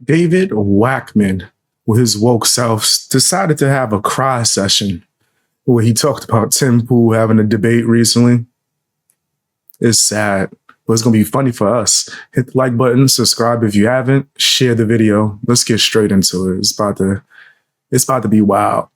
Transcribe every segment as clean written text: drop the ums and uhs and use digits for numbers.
David Wackman, with his woke self, decided to have a cry session where he talked about Tim Pool having a debate recently. It's sad, but it's going to be funny for us. Hit the like button, subscribe if you haven't, share the video. Let's get straight into it. It's about to be wild.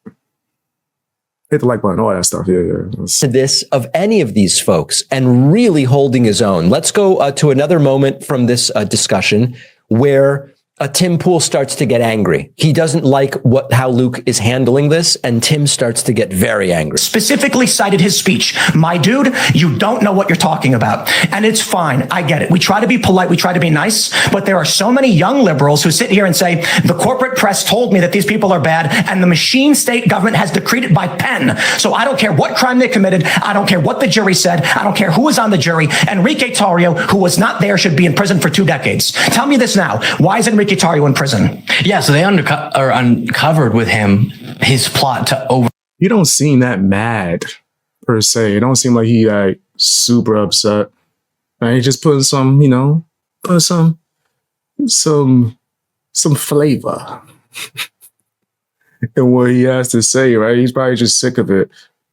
Hit the like button, all that stuff. Yeah. To this of any of these folks and really holding his own. Let's go to another moment from this discussion where Tim Pool starts to get angry. He doesn't like how Luke is handling this, and Tim starts to get very angry. Specifically cited his speech. My dude, you don't know what you're talking about. And it's fine. I get it. We try to be polite. We try to be nice. But there are so many young liberals who sit here and say, the corporate press told me that these people are bad, and the machine state government has decreed it by pen. So I don't care what crime they committed. I don't care what the jury said. I don't care who was on the jury. Enrique Tarrio, who was not there, should be in prison for 2 decades. Tell me this now. Why is Enrique Tarrio in prison? Yeah, so they uncovered with him his plot to over. You don't seem that mad, per se. It don't seem like he like super upset. Right? He's just putting some, put some flavor in what he has to say, right? He's probably just sick of it.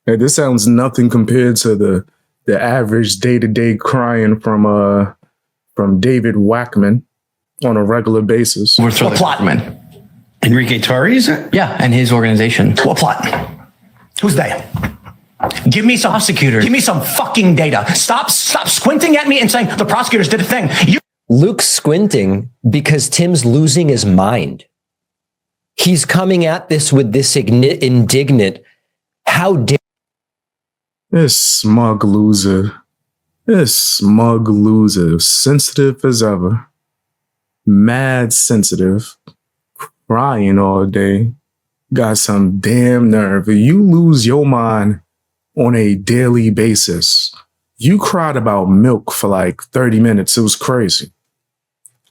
And this sounds nothing compared to the average day-to-day crying from David Wackman on a regular basis. What plot? Enrique Torres? Yeah, and his organization. What plot? Who's they? Give me some prosecutors. Give me some fucking data. Stop squinting at me and saying the prosecutors did a thing. Luke's squinting because Tim's losing his mind. He's coming at this with this indignant, how dare. This smug loser, sensitive as ever. Mad sensitive, crying all day, got some damn nerve. You lose your mind on a daily basis. You cried about milk for like 30 minutes. It was crazy.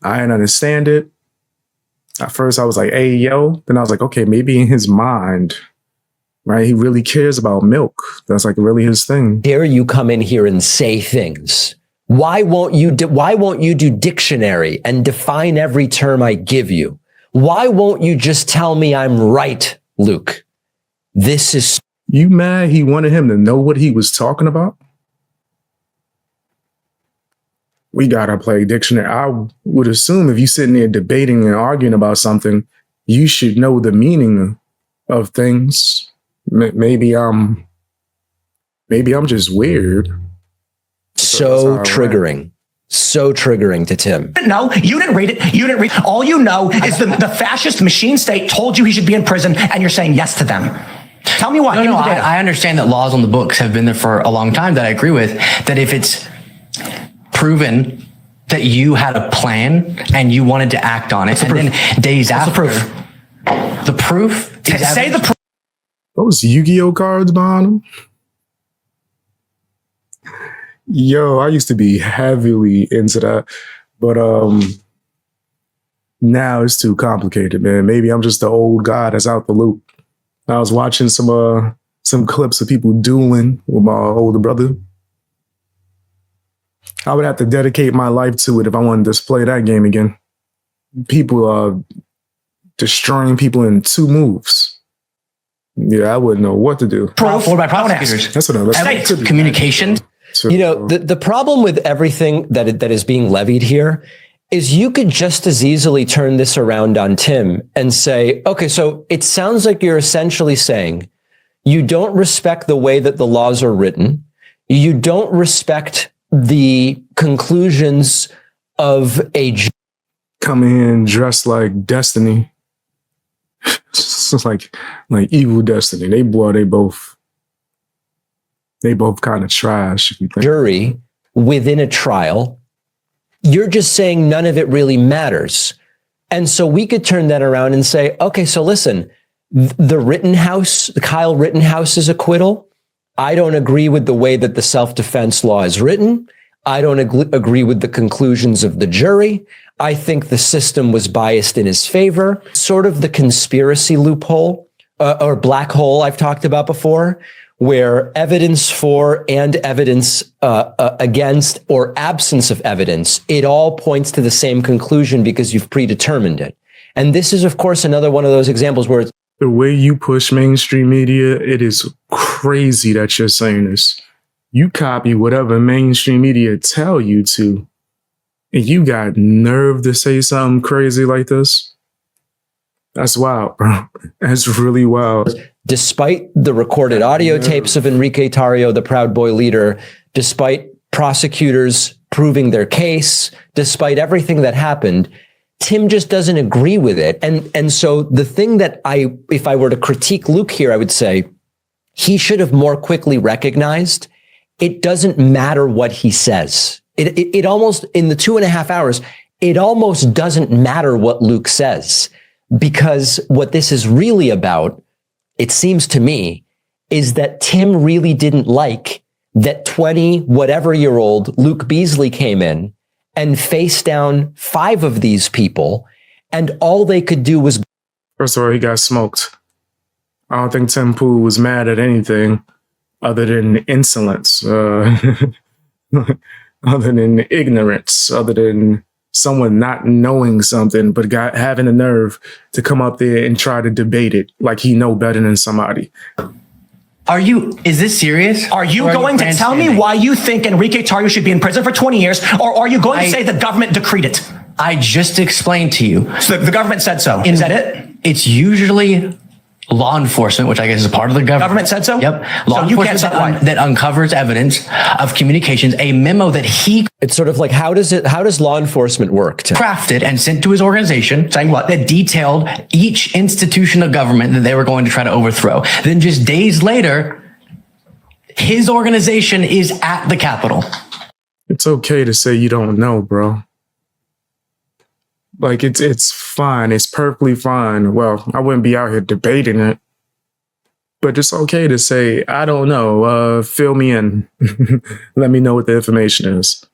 I didn't understand it. At first I was like, hey, yo. Then I was like, okay, maybe in his mind, right? He really cares about milk. That's like really his thing. Dare you come in here and say things? Why won't you do dictionary and define every term I give you? Why won't you just tell me I'm right, Luke? This is... You mad he wanted him to know what he was talking about? We gotta play dictionary. I would assume if you're sitting there debating and arguing about something, you should know the meaning of things. Maybe I'm just weird. So triggering. So triggering to Tim. No, you didn't read it. You didn't read. All you know is the fascist machine state told you he should be in prison, and you're saying yes to them. Tell me why. No, I understand that laws on the books have been there for a long time, that I agree with, that if it's proven that you had a plan and you wanted to act on it, and then days after. The proof? Say the proof. Those Yu-Gi-Oh cards behind him? Yo, I used to be heavily into that, but now it's too complicated, man. Maybe I'm just the old guy that's out the loop. I was watching some clips of people dueling with my older brother. I would have to dedicate my life to it if I wanted to play that game again. People destroying people in 2 moves. Yeah, I wouldn't know what to do. Proof by prosecutors. That's what I was saying. Communication. The problem with everything that is being levied here is you could just as easily turn this around on Tim and say, okay, so it sounds like you're essentially saying you don't respect the way that the laws are written. You don't respect the conclusions of a... Coming in dressed like Destiny. It's like evil Destiny. They both kind of trash, if you think. Jury within a trial. You're just saying none of it really matters. And so we could turn that around and say, okay, so listen, the Kyle Rittenhouse's acquittal, I don't agree with the way that the self-defense law is written. I don't agree with the conclusions of the jury. I think the system was biased in his favor. Sort of the conspiracy loophole or black hole I've talked about before, where evidence for and evidence against or absence of evidence, it all points to the same conclusion because you've predetermined it. And this is, of course, another one of those examples where it's The way you push mainstream media, it is crazy that you're saying this. You copy whatever mainstream media tell you to, and you got nerve to say something crazy like this? That's wild, bro. That's really wild. despite the recorded audio tapes of Enrique Tarrio, the Proud Boy leader, despite prosecutors proving their case, despite everything that happened, Tim just doesn't agree with it. And so the thing that if I were to critique Luke here, I would say he should have more quickly recognized it doesn't matter what he says. It almost, in the 2.5 hours, it almost doesn't matter what Luke says, because what this is really about, it seems to me, is that Tim really didn't like that 20-whatever-year-old Luke Beasley came in and faced down 5 of these people, and all they could do was... First of all, he got smoked. I don't think Tim Pool was mad at anything other than insolence, other than ignorance, other than someone not knowing something, but having the nerve to come up there and try to debate it like he know better than somebody. Is this serious? Are you going to tell me why you think Enrique Tarrio should be in prison for 20 years, or are you going to say the government decreed it? I just explained to you. So the government said so. Is that it? It's usually law enforcement, which I guess is a part of the government. Government said so? Yep. Law enforcement that uncovers evidence of communications, a memo that he... It's sort of like, how does law enforcement work? crafted and sent to his organization, saying what? That detailed each institution of government that they were going to try to overthrow. Then just days later, his organization is at the Capitol. It's okay to say you don't know, bro. Like, it's fine. It's perfectly fine. Well, I wouldn't be out here debating it, but it's okay to say, I don't know. Fill me in. Let me know what the information is.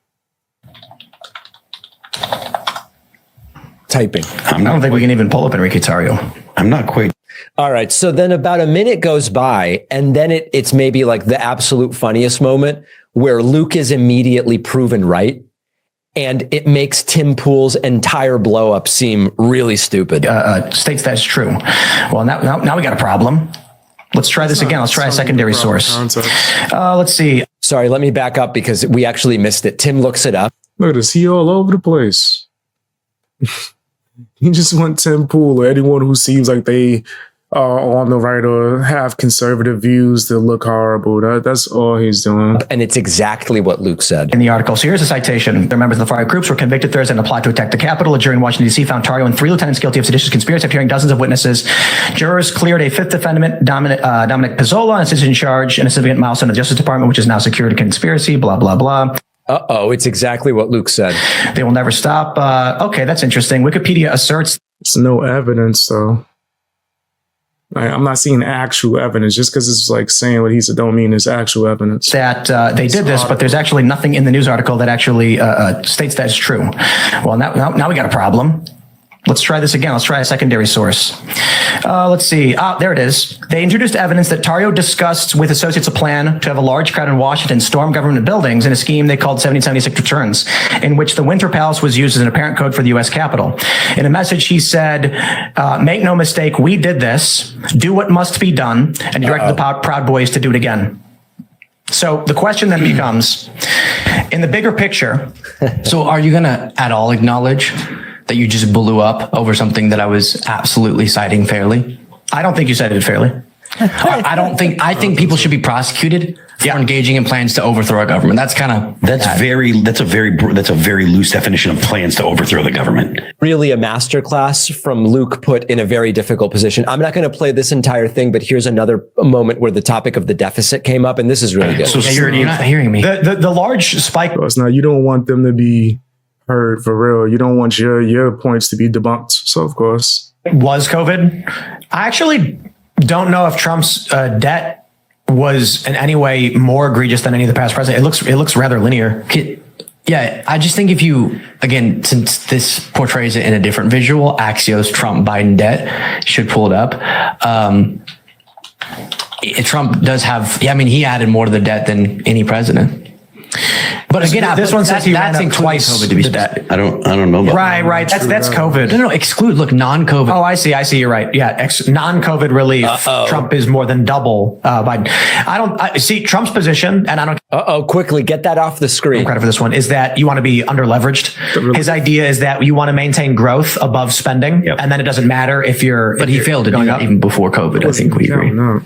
Typing. I don't think we can even pull up Enrique Tarrio. I'm not quite. All right. So then about a minute goes by, and then it's maybe like the absolute funniest moment where Luke is immediately proven right. And it makes Tim Pool's entire blow up seem really stupid. States that's true. Well, now we got a problem. Let's try this again. Let's try a secondary source. Let's see. Sorry, let me back up because we actually missed it. Tim looks it up. Look at this. He all over the place. You just want Tim Pool or anyone who seems like they are on the right or have conservative views to look horrible. That's all he's doing. And it's exactly what Luke said. In the article. So here's a citation. The members of the far-right groups were convicted Thursday in a plot to attack the Capitol. A jury in Washington, D.C. found Tarrio and 3 lieutenants guilty of seditious conspiracy after hearing dozens of witnesses. Jurors cleared a 5th defendant, Dominic Pizzola, a citizen charge, and a significant milestone of the Justice Department, which is now secured a conspiracy, blah, blah, blah. Uh-oh, it's exactly what Luke said. They will never stop. Okay, that's interesting. Wikipedia asserts... There's no evidence, though. I'm not seeing actual evidence. Just because it's like saying what he said don't mean it's actual evidence. That they did this, but there's actually nothing in the news article that actually states that's true. Well, now we got a problem. Let's try this again. Let's try a secondary source. Let's see. There it is. They introduced evidence that Tarrio discussed with associates a plan to have a large crowd in Washington storm government buildings in a scheme they called 1776 returns, in which the Winter Palace was used as an apparent code for the U.S. Capitol. In a message, he said, make no mistake, we did this, do what must be done, and directed the Proud Boys to do it again. So the question then becomes, in the bigger picture... So are you going to at all acknowledge that you just blew up over something that I was absolutely citing fairly? I don't think you cited it fairly. I think people should be prosecuted for engaging in plans to overthrow a government. That's a very loose definition of plans to overthrow the government. Really a masterclass from Luke put in a very difficult position. I'm not going to play this entire thing, but here's another moment where the topic of the deficit came up, and this is really good. So you're not hearing me. The large spike. Now, you don't want them to be heard for real. You don't want your points to be debunked. So, of course. Was COVID. I actually don't know if Trump's debt was in any way more egregious than any of the past presidents. It looks rather linear. Yeah, I just think if you, again, since this portrays it in a different visual, Axios, Trump, Biden debt, should pull it up. Trump does have, he added more to the debt than any president. But again, This one says he ran up including twice COVID to be the specific. debt. I don't know about Right. That's COVID. No, exclude. Look, non-COVID. Oh, I see. You're right. Yeah, non-COVID relief. Trump is more than double. I see Trump's position, and I don't Quickly get that off the screen. credit for this one, is that you want to be under leveraged. His idea is that you want to maintain growth above spending, and then it doesn't matter if you're. But he failed to do that even before COVID. I think we agree. No.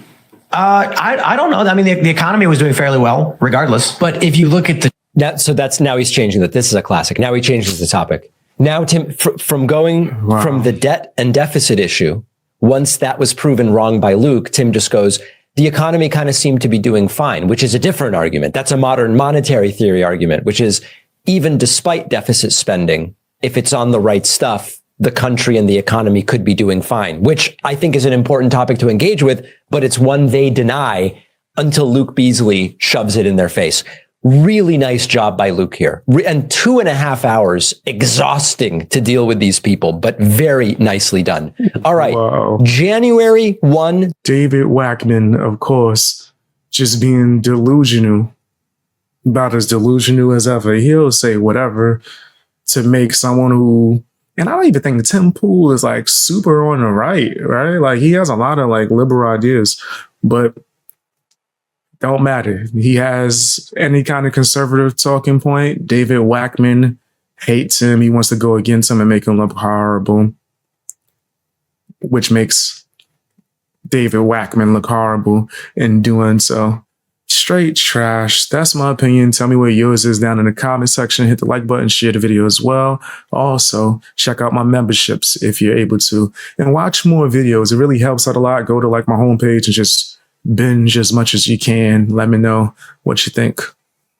I don't know. I mean, the economy was doing fairly well, regardless. But if you look at the Now he's changing that. This is a classic. Now he changes the topic. Now, Tim, from going from the debt and deficit issue, once that was proven wrong by Luke, Tim just goes, the economy kind of seemed to be doing fine, which is a different argument. That's a modern monetary theory argument, which is even despite deficit spending, if it's on the right stuff, the country and the economy could be doing fine, which I think is an important topic to engage with, but it's one they deny until Luke Beasley shoves it in their face. Really nice job by Luke here. And 2.5 hours, exhausting to deal with these people, but very nicely done. All right. Wow. January 1. David Wackman, of course, just being delusional, about as delusional as ever. He'll say whatever to make someone who, and I don't even think Tim Pool is like super on the right? Like he has a lot of like liberal ideas, but don't matter. He has any kind of conservative talking point. David Wackman hates him. He wants to go against him and make him look horrible, which makes David Wackman look horrible in doing so. Straight trash. That's my opinion. Tell me what yours is down in the comment section. Hit the like button, share the video as well. Also, check out my memberships if you're able to, and watch more videos. It really helps out a lot. Go to like my homepage and just binge as much as you can. Let me know what you think.